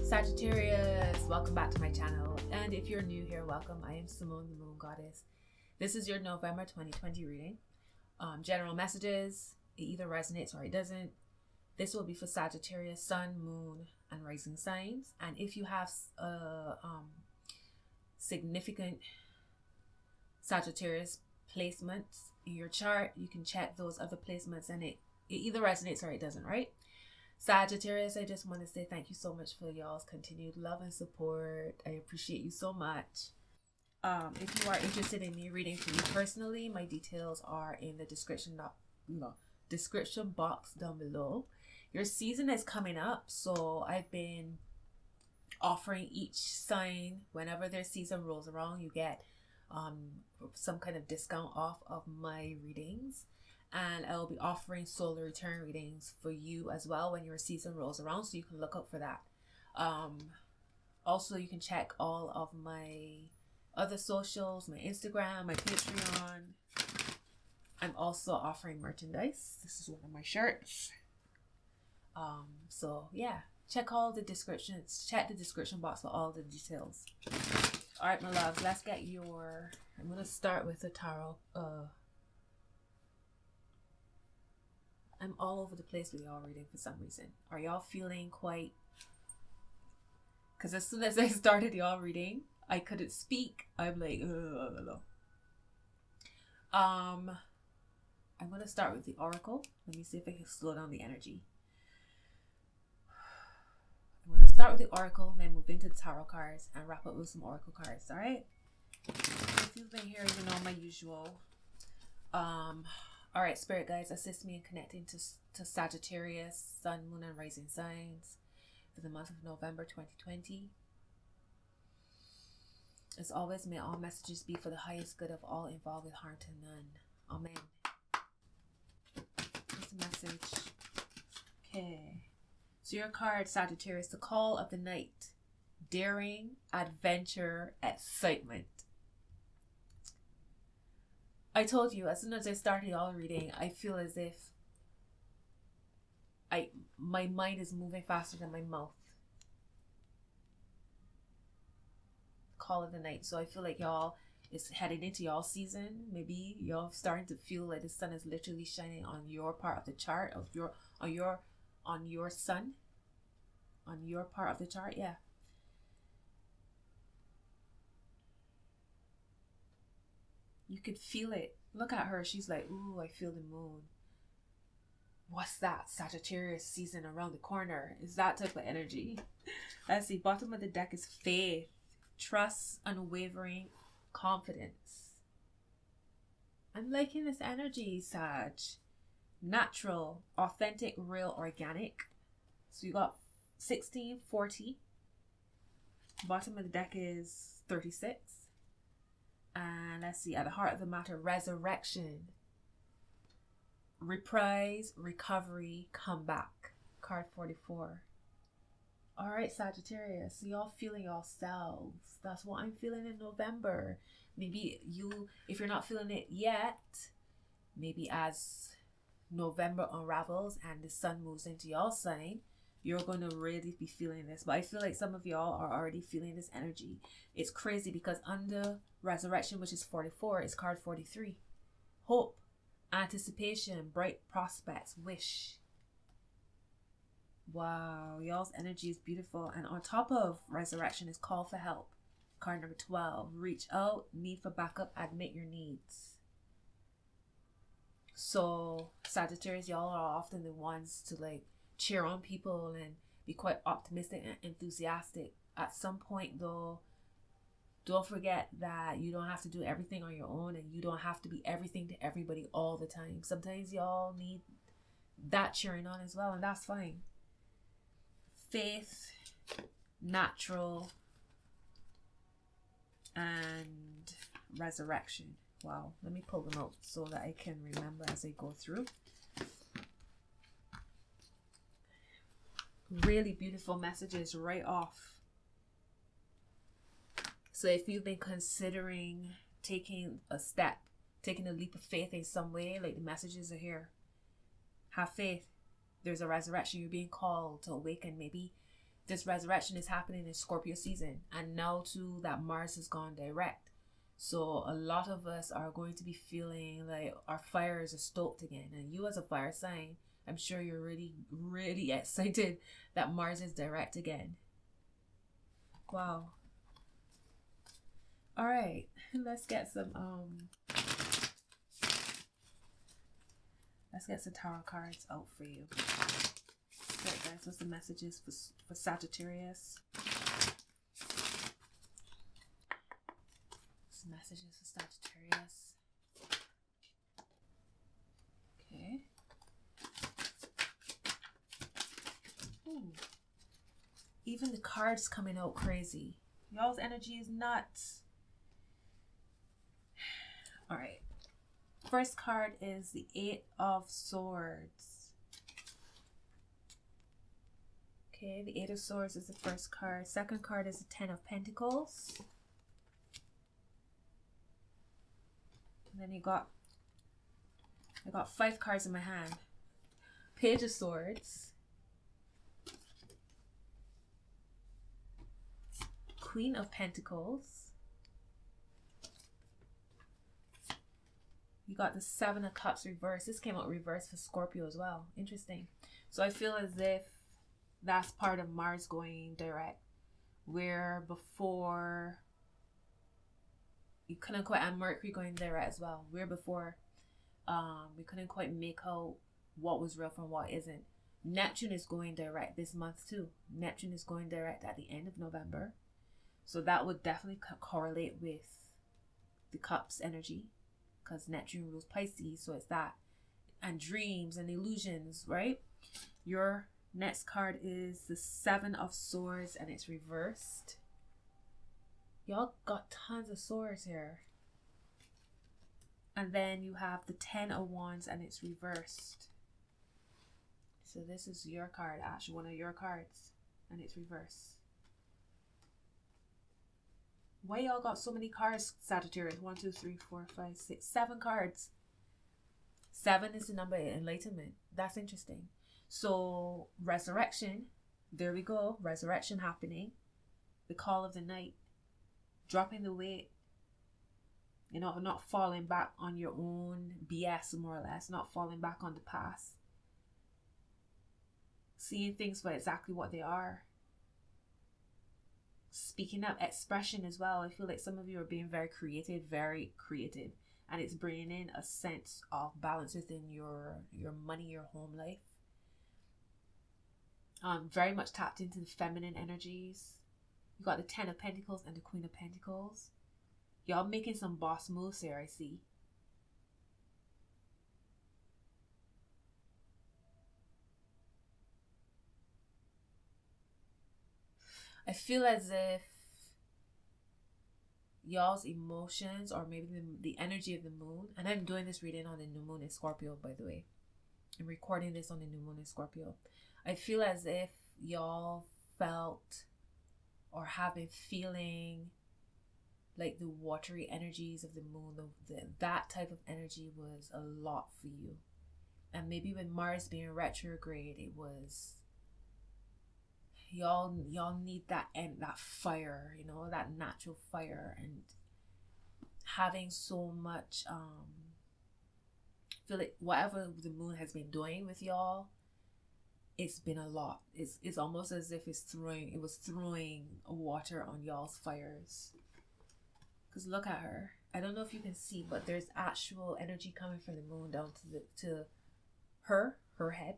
Sagittarius, welcome back to my channel, and if you're new here, welcome. I am Simone, the Moon Goddess. This is your November 2020 reading. General messages, it either resonates or it doesn't. This will be for Sagittarius, Sun, Moon, and Rising signs. And if you have significant Sagittarius placements in your chart, you can check those other placements, and it either resonates or it doesn't, right? Sagittarius, I just want to say thank you so much for y'all's continued love and support. I appreciate you so much. If you are interested in me reading for you personally, my details are in the description box down below. Your season is coming up, so I've been offering each sign whenever their season rolls around, you get some kind of discount off of my readings. And I will be offering solar return readings for you as well when your season rolls around, so you can look out for that. Also, you can check all of my other socials, my Instagram, my Patreon. I'm also offering merchandise. This is one of my shirts. So yeah, check all the descriptions. Check the description box for all the details. All right, my loves, let's get your... I'm going to start with the tarot. I'm all over the place with y'all reading for some reason. Are y'all feeling quite... Because as soon as I started y'all reading, I couldn't speak. I'm like... I'm going to start with the Oracle. Let me see if I can slow down the energy. I'm going to start with the Oracle, then move into the Tarot cards, and wrap up with some Oracle cards, alright? If you've been here, you know my usual. Alright, Spirit guides, assist me in connecting to Sagittarius, Sun, Moon, and Rising signs for the month of November 2020. As always, may all messages be for the highest good of all involved with harm to none. Amen. What's the message? Okay. So your card, Sagittarius, the call of the night. Daring, adventure, excitement. I told you, as soon as I started all reading, I feel as if my mind is moving faster than my mouth. Call of the night. So I feel like y'all is heading into y'all season. Maybe y'all starting to feel like the sun is literally shining on your part of the chart, on your sun, on your part of the chart. Yeah. You could feel it. Look at her. She's like, ooh, I feel the moon. What's that? Sagittarius season around the corner. Is that type of energy. Let's see. Bottom of the deck is faith, trust, unwavering confidence. I'm liking this energy, Sag. Natural, authentic, real, organic. So you got 16, 40. Bottom of the deck is 36. And let's see, at the heart of the matter, resurrection, reprise, recovery, comeback. Card 44. All right, Sagittarius, so y'all feeling yourselves. That's what I'm feeling in November. Maybe you, if you're not feeling it yet, maybe as November unravels and the sun moves into y'all sign, you're going to really be feeling this. But I feel like some of y'all are already feeling this energy. It's crazy because under resurrection, which is 44, is card 43. Hope, anticipation, bright prospects, wish. Wow, y'all's energy is beautiful. And on top of resurrection is call for help. Card number 12, reach out, need for backup, admit your needs. So Sagittarius, y'all are often the ones to like cheer on people and be quite optimistic and enthusiastic. At some point though, don't forget that you don't have to do everything on your own, and you don't have to be everything to everybody all the time. Sometimes y'all need that cheering on as well, and that's fine. Faith, natural, and resurrection. Wow, let me pull them out so that I can remember as I go through. Really beautiful messages right off. So if you've been considering taking a step, taking a leap of faith in some way, like the messages are here. Have faith. There's a resurrection. You're being called to awaken. Maybe this resurrection is happening in Scorpio season, and now too that Mars has gone direct. So a lot of us are going to be feeling like our fires are stoked again. And you as a fire sign, I'm sure you're really, really excited that Mars is direct again. Wow. All right, let's get some tarot cards out for you. Right, guys, what's the messages for Sagittarius? Some messages for Sagittarius. Okay. Ooh. Even the cards coming out crazy. Y'all's energy is nuts. All right. First card is the 8 of Swords. Okay, the 8 of Swords is the first card. Second card is the 10 of Pentacles. And then I got 5 cards in my hand. Page of Swords. Queen of Pentacles. You got the 7 of Cups reversed. This came out reversed for Scorpio as well. Interesting. So I feel as if that's part of Mars going direct, where before you couldn't quite, and Mercury going direct as well, where before we couldn't quite make out what was real from what isn't. Neptune is going direct this month too. Neptune is going direct at the end of November, so that would definitely correlate with the Cups energy, because Neptune rules Pisces, so it's that, and dreams and illusions, right? Your next card is the 7 of Swords, and it's reversed. Y'all got tons of swords here. And then you have the 10 of Wands, and it's reversed. So this is your card, actually one of your cards, and it's reversed. Why y'all got so many cards, Sagittarius? 1, 2, 3, 4, 5, 6, 7 cards. 7 is the number of enlightenment. That's interesting. So resurrection, there we go, resurrection happening. The call of the night, dropping the weight, you know, not falling back on your own BS, more or less, not falling back on the past, seeing things for exactly what they are, speaking up, expression as well. I feel like some of you are being very creative, and it's bringing in a sense of balance within your money, your home life. Very much tapped into the feminine energies. You got the 10 of Pentacles and the Queen of Pentacles. Y'all making some boss moves here, I see. I feel as if y'all's emotions, or maybe the energy of the moon, and I'm doing this reading on the new moon in Scorpio, by the way. I'm recording this on the new moon in Scorpio. I feel as if y'all felt or have been feeling like the watery energies of the moon, that type of energy was a lot for you. And maybe with Mars being retrograde, it was y'all need that fire, you know, that natural fire, and having so much feel like whatever the moon has been doing with y'all, it's been a lot. It's almost as if it was throwing water on y'all's fires. Because look at her. I don't know if you can see, but there's actual energy coming from the moon down to her head.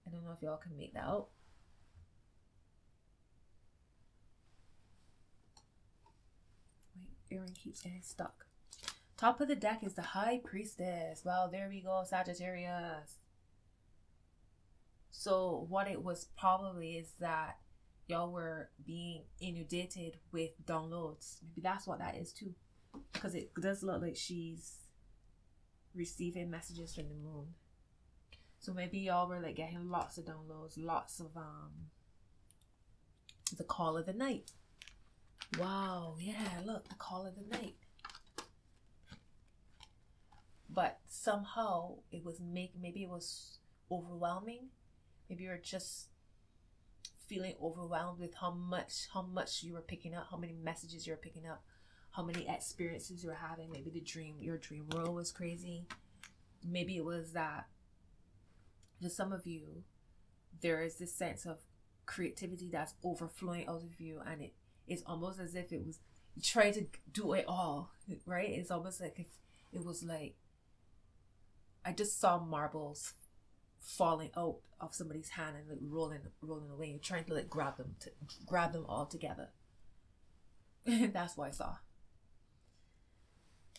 I don't know if y'all can make that out. Wait, earring keeps getting stuck. Top of the deck is the High Priestess. Well, there we go, Sagittarius. So what it was probably is that y'all were being inundated with downloads. Maybe that's what that is too, because it does look like she's receiving messages from the moon. So maybe y'all were like getting lots of downloads, lots of the call of the night. Wow, yeah, look, the call of the night. But somehow it was maybe it was overwhelming. Maybe you're just feeling overwhelmed with how much you were picking up, how many messages you're picking up, how many experiences you're having. Maybe your dream world was crazy. Maybe it was that for some of you, there is this sense of creativity that's overflowing out of you, and it's almost as if it was, you try to do it all, right? It's almost like if it was like, I just saw marbles falling out of somebody's hand and like rolling away. You're trying to like grab them all together. That's what I saw.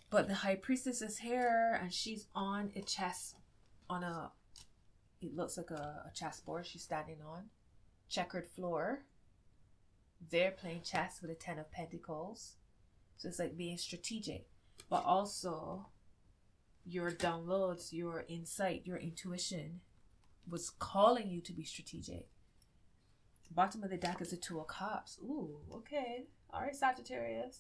But the High Priestess is here, and she's on a chess, it looks like a chessboard she's standing on. Checkered floor. They're playing chess with a 10 of Pentacles. So it's like being strategic. But also, your downloads, your insight, your intuition was calling you to be strategic. Bottom of the deck is the Two of Cups. Ooh, okay. All right, Sagittarius.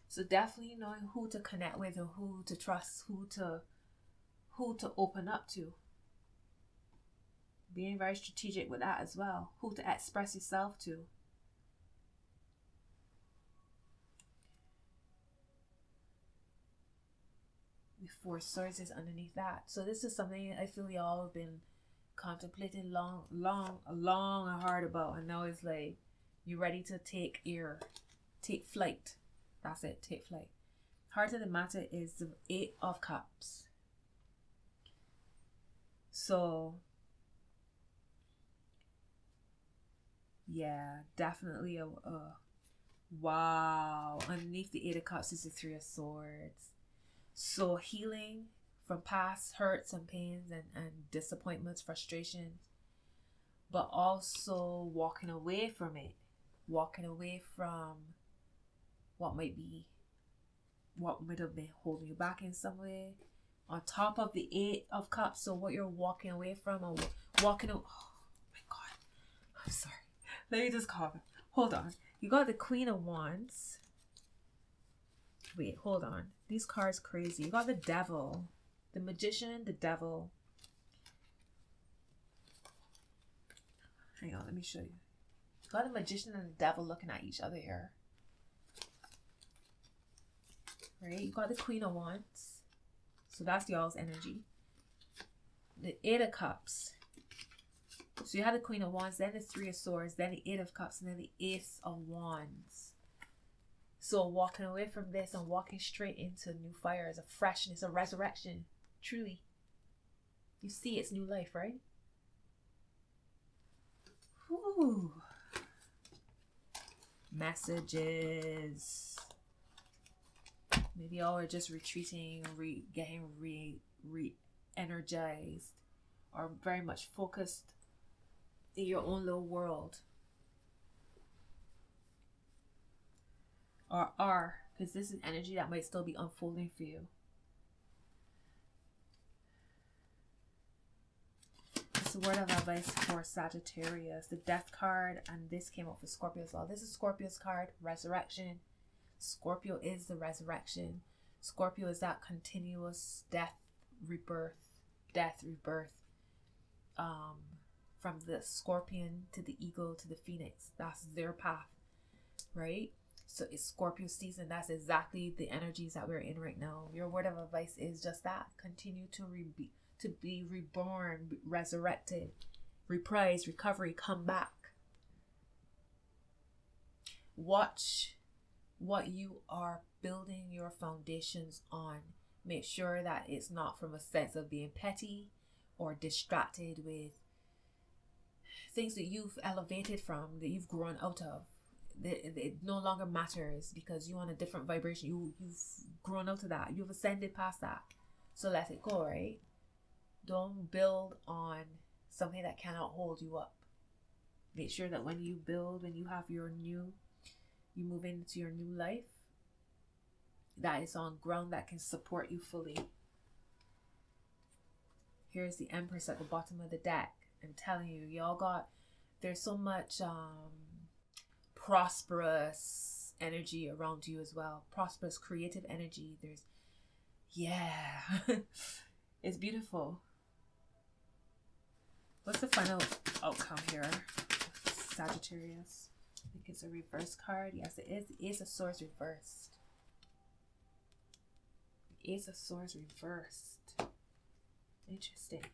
So definitely knowing who to connect with and who to trust, who to open up to. Being very strategic with that as well. Who to express yourself to. The Four of Swords is underneath that. So this is something I feel y'all have been contemplating long and hard about. And now it's like you're ready to take flight. That's it, take flight. Heart of the matter is the 8 of Cups. So yeah, definitely a wow. Underneath the 8 of Cups is the 3 of Swords. So healing from past hurts and pains and disappointments, frustrations, but also walking away from it. Walking away from what might have been holding you back in some way. On top of the 8 of Cups, so what you're walking away from, or walking away. Oh my God, I'm sorry. Let me just calm. Hold on. You got the Queen of Wands. Wait, hold on. These cards crazy. You got the Devil, the Magician, the Devil. Hang on, let me show you. You got the Magician and the Devil looking at each other here. Right? You got the Queen of Wands. So that's y'all's energy. The 8 of Cups. So you have the Queen of Wands, then the 3 of Swords, then the 8 of Cups, and then the Ace of Wands. So walking away from this and walking straight into new fires, a freshness, a resurrection. Truly. You see it's new life, right? Whew. Messages. Maybe y'all are just retreating, getting re-energized, or very much focused in your own little world. Or are, because this is energy that might still be unfolding for you. It's a word of advice for Sagittarius. The Death card, and this came up for Scorpio as well. This is Scorpio's card, Resurrection. Scorpio is the resurrection. Scorpio is that continuous death, rebirth. From the scorpion to the eagle to the phoenix. That's their path, right? So it's Scorpio season. That's exactly the energies that we're in right now. Your word of advice is just that. Continue to be reborn, resurrected, reprise, recovery, come back. Watch what you are building your foundations on. Make sure that it's not from a sense of being petty or distracted with things that you've elevated from, that you've grown out of. It no longer matters because you're on a different vibration. You've grown out of that. You've ascended past that. So let it go, right? Don't build on something that cannot hold you up. Make sure that when you build, when you have you move into your new life, that is on ground that can support you fully. Here's the Empress at the bottom of the deck. I'm telling you, there's so much prosperous energy around you as well. Prosperous, creative energy. It's beautiful. What's the final outcome here? Sagittarius. I think it's a reverse card. Yes, it is. The Ace of Swords reversed. The Ace of Swords reversed. Interesting.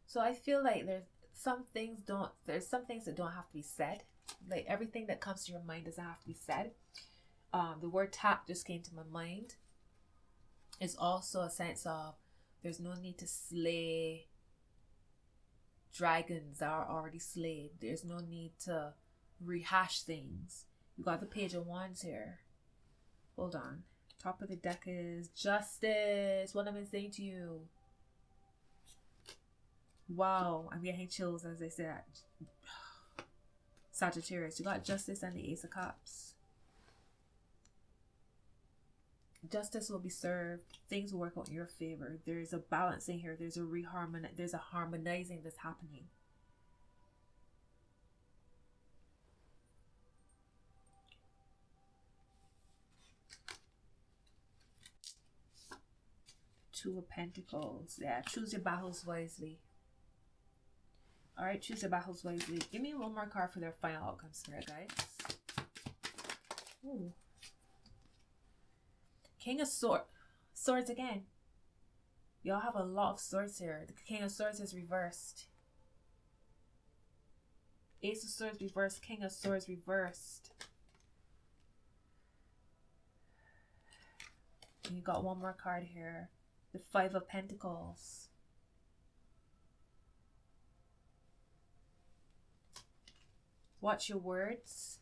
So I feel like there's some things that don't have to be said. Like everything that comes to your mind doesn't have to be said. The word tap just came to my mind. It's also a sense of there's no need to slay dragons that are already slayed. There's no need to rehash things. You got the Page of Wands here. Hold on. Top of the deck is Justice. What am I saying to you? Wow, I'm getting chills as I say that. Sagittarius, you got Justice and the Ace of Cups. Justice will be served. Things will work out in your favor. There's a balancing here. There's a harmonizing that's happening. Two of Pentacles. Yeah, choose your battles wisely. All right, choose your battles wisely. Give me one more card for their final outcome, Spirit guys. Ooh. King of Swords again. Y'all have a lot of swords here. The King of Swords is reversed. Ace of Swords reversed. King of Swords reversed. And you got one more card here. The Five of Pentacles. Watch your words.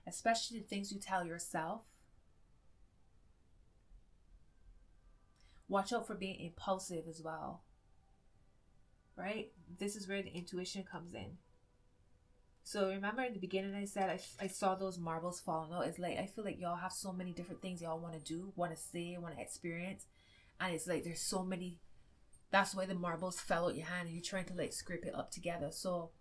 Especially the things you tell yourself. Watch out for being impulsive as well. Right? This is where the intuition comes in. So remember in the beginning I said I saw those marbles falling out. It's like I feel like y'all have so many different things y'all want to do, want to say, want to experience. And it's like there's so many. That's why the marbles fell out your hand and you're trying to like scrape it up together. So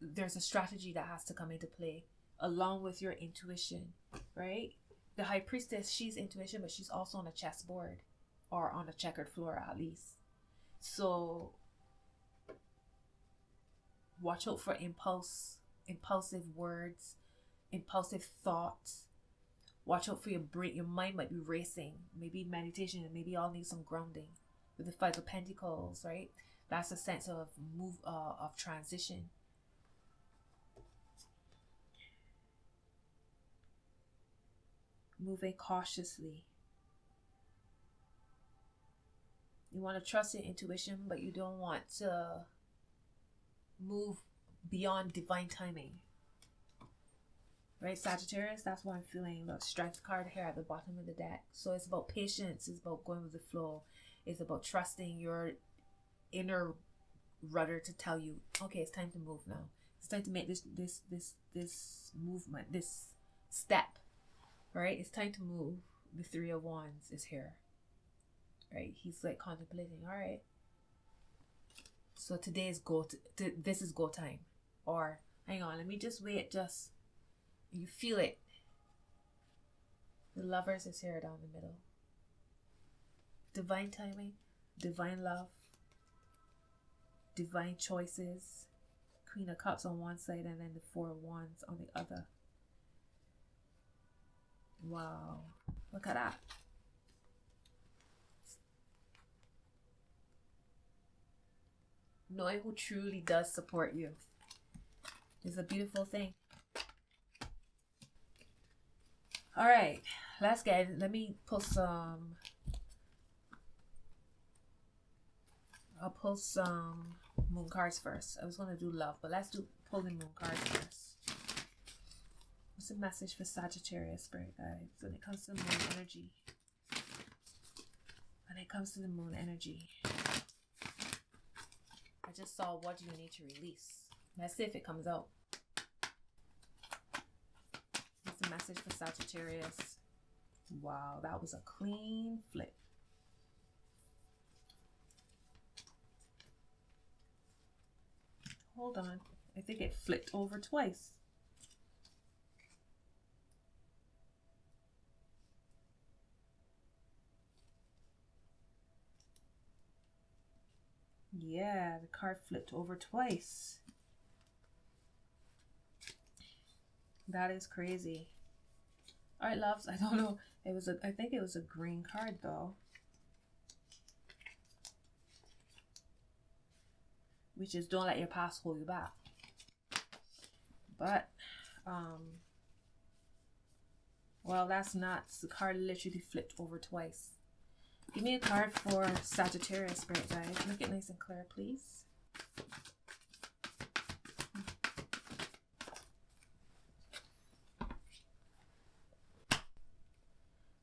there's a strategy that has to come into play along with your intuition, right? The High Priestess, she's intuition, but she's also on a chessboard. Or on a checkered floor at least. So watch out for impulsive words, impulsive thoughts. Watch out for your brain. Your mind might be racing. Maybe meditation, and maybe y'all need some grounding. With the Five of Pentacles, right? That's a sense of of transition. Moving cautiously. You want to trust your intuition, but you don't want to move beyond divine timing. Right, Sagittarius? That's what I'm feeling. The Strength card here at the bottom of the deck. So it's about patience. It's about going with the flow. It's about trusting your inner rudder to tell you, okay, it's time to move now. It's time to make this movement, this step. Right? It's time to move. The Three of Wands is here. Right, he's like contemplating. All right, so today is this is go time. Or hang on, let me just wait. Just you feel it. The Lovers is here down the middle. Divine timing, divine love, divine choices. Queen of Cups on one side and then the Four of Wands on the other. Wow, look at that. Knowing who truly does support you is a beautiful thing. All right, let me pull some. I'll pull some moon cards first. I was going to do love, but let's pull the moon cards first. What's the message for Sagittarius, Spirit guides, when it comes to the moon energy? When it comes to the moon energy. I just saw what do you need to release. Let's see if it comes out. What's the message for Sagittarius? Wow, that was a clean flip. Hold on. I think it flipped over twice. Yeah, the card flipped over twice. That is crazy. All right, loves. I don't know. I think it was a green card though. Which is don't let your past hold you back. But, well, that's not. The card literally flipped over twice. Give me a card for Sagittarius, spirit guide. Make it nice and clear, please.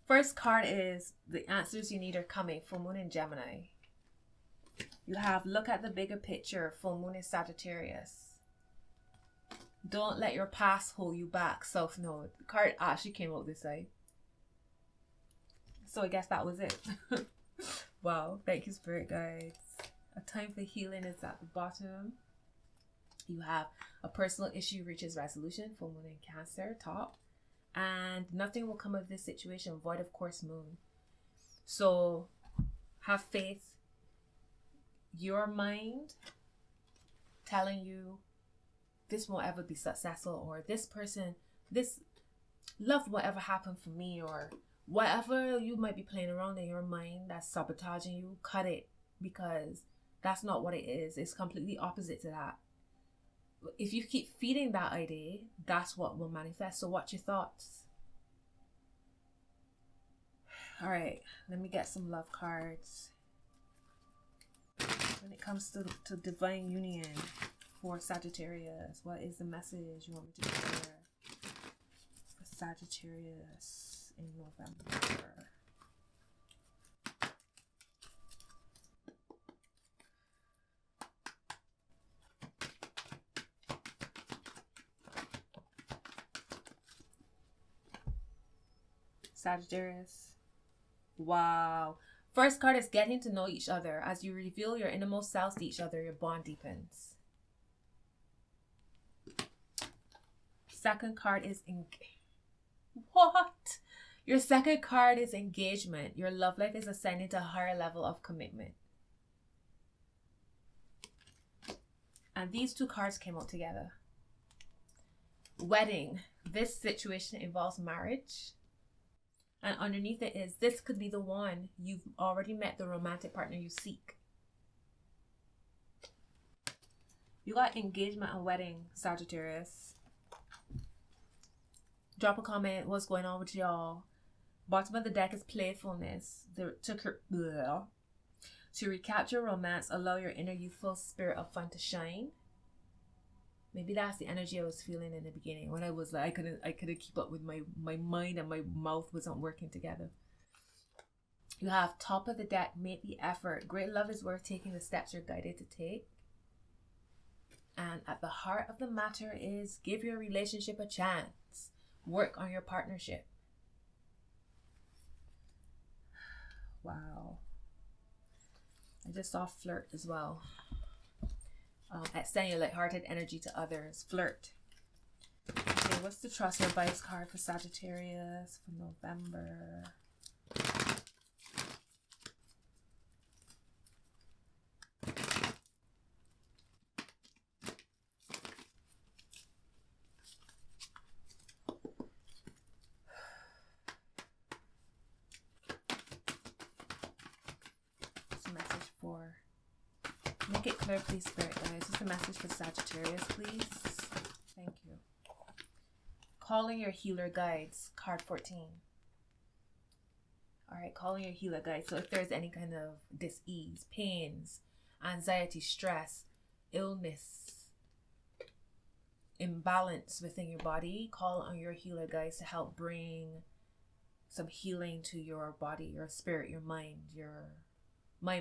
First card is the answers you need are coming. Full moon in Gemini. You have look at the bigger picture. Full moon in Sagittarius. Don't let your past hold you back. South Node. The card actually came out this side. So I guess that was it. Wow. Thank you, spirit guides. A time for healing is at the bottom. You have a personal issue reaches resolution. Full moon in Cancer. Top. And nothing will come of this situation. Void of course moon. So have faith. Your mind telling you this won't ever be successful, or this person, this love will ever happen for me, or whatever you might be playing around in your mind that's sabotaging you, cut it, because that's not what it is. It's completely opposite to that. If you keep feeding that idea, that's what will manifest. So watch your thoughts. All right, let me get some love cards. When it comes to divine union for Sagittarius, what is the message you want me to share for Sagittarius in November? Sagittarius. Wow. First card is getting to know each other. As you reveal your innermost selves to each other, your bond deepens. Second card is what? Your second card is engagement. Your love life is ascending to a higher level of commitment. And these two cards came out together. Wedding. This situation involves marriage. And underneath it is, this could be the one. You've already met the romantic partner you seek. You got engagement and wedding, Sagittarius. Drop a comment. What's going on with y'all? Bottom of the deck is playfulness. To recapture romance, allow your inner youthful spirit of fun to shine. Maybe that's the energy I was feeling in the beginning when I was like, I couldn't keep up with my mind and my mouth wasn't working together. You have top of the deck, make the effort. Great love is worth taking the steps you're guided to take. And at the heart of the matter is give your relationship a chance. Work on your partnership. Wow. I just saw flirt as well. Extend your lighthearted energy to others. Flirt. Okay, what's the trust or advice card for Sagittarius for November? What's the message for? Make it clear, please, spirit guys. What's the message for Sagittarius, please? Thank you. Calling your healer guides, card 14. All right, calling your healer guides. So if there's any kind of dis-ease, pains, anxiety, stress, illness, imbalance within your body, call on your healer guides to help bring some healing to your body, your spirit, your mind,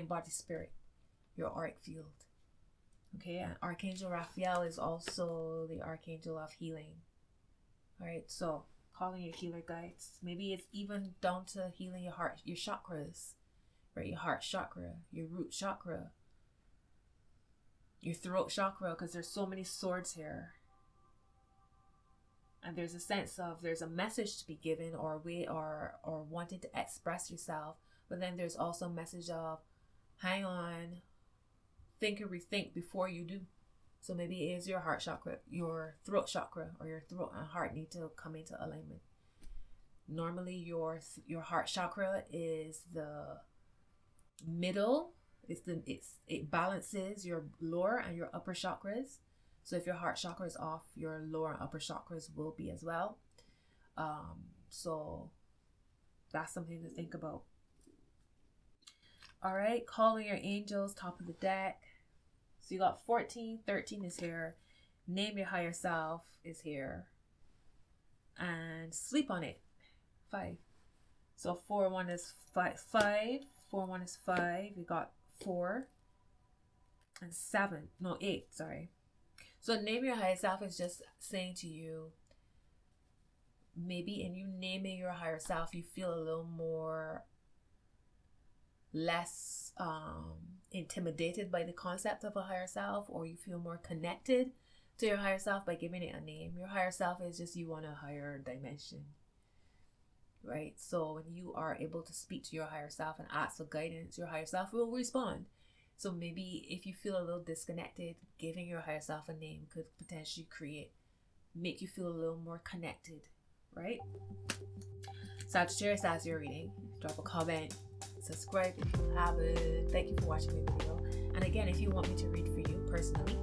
body, spirit. Your auric field. Okay, and Archangel Raphael is also the Archangel of healing. Alright, so calling your healer guides. Maybe it's even down to healing your heart, your chakras. Right, your heart chakra, your root chakra, your throat chakra, because there's so many swords here. And there's a sense of there's a message to be given or way or wanting to express yourself. But then there's also a message of hang on. think and rethink before you do. So maybe it is your heart chakra, your throat chakra, or your throat and heart need to come into alignment. Normally your heart chakra is the middle. It balances your lower and your upper chakras. So if your heart chakra is off, your lower and upper chakras will be as well. So that's something to think about. All right, calling your angels, top of the deck. So you got 14, 13 is here. Name your higher self is here. And sleep on it. 5. So 4, 1 is 5. 4, 1 is 5. We got 4 and 7. No, 8, sorry. So name your higher self is just saying to you, maybe in you naming your higher self, you feel a little more less intimidated by the concept of a higher self, or you feel more connected to your higher self by giving it a name. Your higher self is just you on a higher dimension, right? So when you are able to speak to your higher self and ask for guidance, your higher self will respond. So maybe if you feel a little disconnected, giving your higher self a name could potentially make you feel a little more connected, right? Sagittarius, that's your reading. Drop a comment, subscribe if you haven't. Thank you for watching my video. And again, if you want me to read for you personally,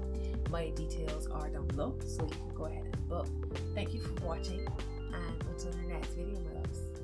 my details are down below, so you can go ahead and book. Thank you for watching, and until the next video, my loves.